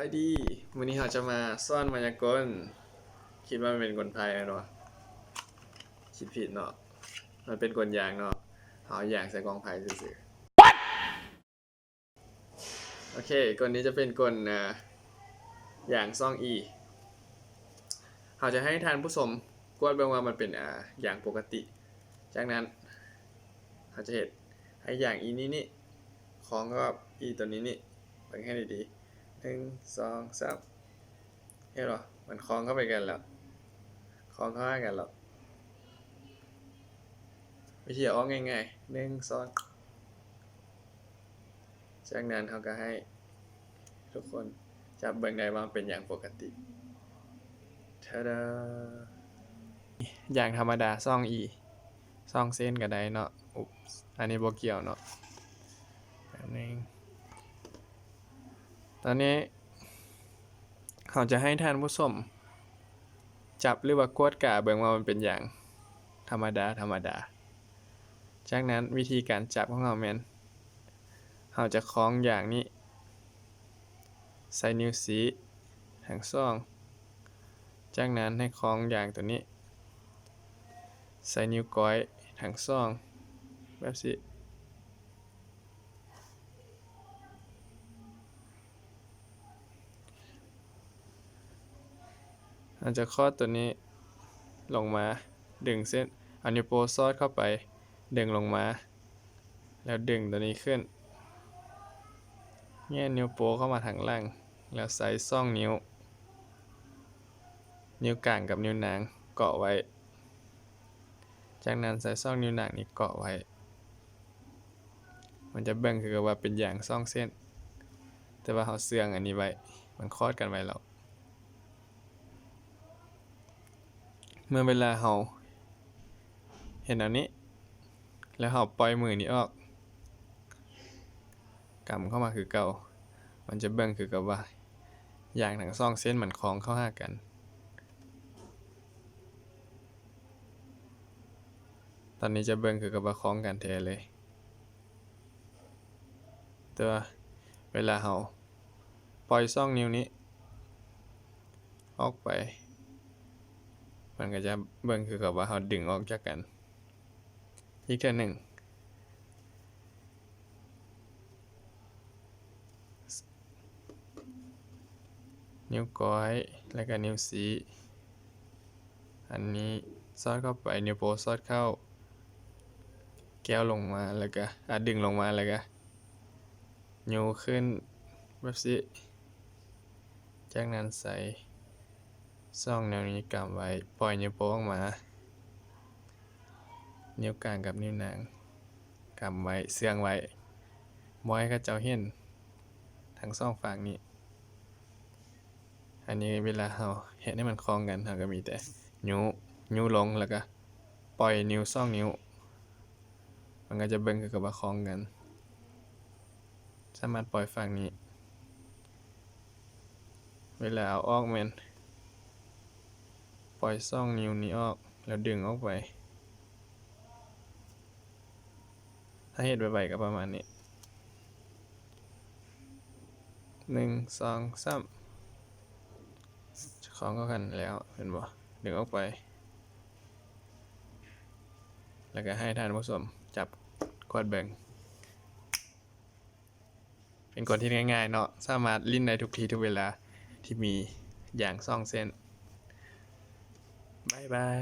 ายดีวันนี้เราจะมาซ่อนมายากลคิดว่ามันเป็นกลไพ่เนาะคิดผิดเนาะมันเป็นกลยางเนาะเอายางใส่กองไพ่ซื่อๆโอเคกลนี้จะเป็นกลอย่างซ่องอีเราจะให้ทานผู้ชมกวดเบิ่งว่ามันเป็นอย่างปกติ จากนั้นเราจะเห็นให้อย่างอีนี่ของก็อีตัวนี้นี่เบิ่งให้ดีๆ1 2 3เห็นหรอมันคล้องเข้าไปกันแล้วคล้องเข้ากันแล้ววิธีออกง่ายๆ1 2จากนั้นเขาก็ให้ทุกคนจับเบิ่งได้ว่าเป็นอย่างปกติทาดาอย่างธรรมดาซ่องอีซ่องเส้นก็ได้เนาะอุ๊บอันนี้บ่เกี่ยวเนาะแบบนึงตอนนี้เขาจะให้ท่านผู้ชมจับหรือว่ากวดกะเบิ่งว่ามันเป็นอย่างธรรมดาจากนั้นวิธีการจับของเราแม่นเราจะคล้องอย่างนี้ใส่นิ้วชี้ทั้งสองจากนั้นให้คล้องอย่างตัวนี้ใส่นิ้วก้อยทั้งสองแบบนี้เราจะคลอดตัวนี้ลงมาดึงเส้นเอานิ้วโป้งซอดเข้าไปดึงลงมาแล้วดึงตัวนี้ขึ้นแง่นิ้วโป้งเข้ามาทางล่างแล้วใส่ซ่องนิ้วกลางกับนิ้วนางเกาะไว้จากนั้นใส่ซ่องนิ้วนางนี้เกาะไว้มันจะเบิ่งคือว่าเป็นอย่างซ่องเส้นแต่ว่าเขาเสื่องอันนี้ไว้มันคลอดกันไว้แล้วเมื่อเวลาเราเห็นอันนี้แล้วเราปล่อยมือนี้ออกกำเข้ามาคือเก่ามันจะเบิ่งคือกับว่าอย่างทั้งสองเส้นมันคล้องเข้าหากันตอนนี้จะเบิ่งคือกับว่าคล้องกันแท้เลยแต่ว่าเวลาเราปล่อยซ่องนิ้วนี้ออกไปมันก็จะเบิ่งคือกับว่าเราดึงออกจากกันอีกเท่านึงนิ้วก้อยแล้วก็นิ้วชี้อันนี้ซอดเข้าไปนิ้วโป้งซอดเข้าแก้วลงมาแล้วก็ดึงลงมาแล้วก็นิ้วขึ้นแบบนี้จากนั้นใส่ซ่องนิ้วนี้กำไว้ปล่อยนิ้วโป้งออกมานิ้วกลางกับนิ้วนางกำไว้เสื่องไว้บ่ให้เขาเจ้าเห็นทั้งสองฝั่งนี้อันนี้เวลาเราเห็นให้มันคล้องกันเราก็มีแต่นิ้วลงแล้วก็ปล่อยนิ้วซ่องนิ้วมันก็จะเบิ่งคือกับว่าคล้องกันสามารถปล่อยฝั่งนี้เวลาเอาออกแม่นปล่อยซ่องนิ้วนี้ออกแล้วดึงออกไปถ้าเฮ็ดไวๆก็ประมาณนี้1 2 3คล้องเข้ากันแล้วเห็นบ่ดึงออกไปแล้วก็ให้ท่านผู้ชมจับกดเบิ่งเป็นกฎที่ง่ายๆเนาะสามารถลิ้นได้ทุกทีทุกเวลาที่มีอย่างซ่องเส้นบ๊ายบาย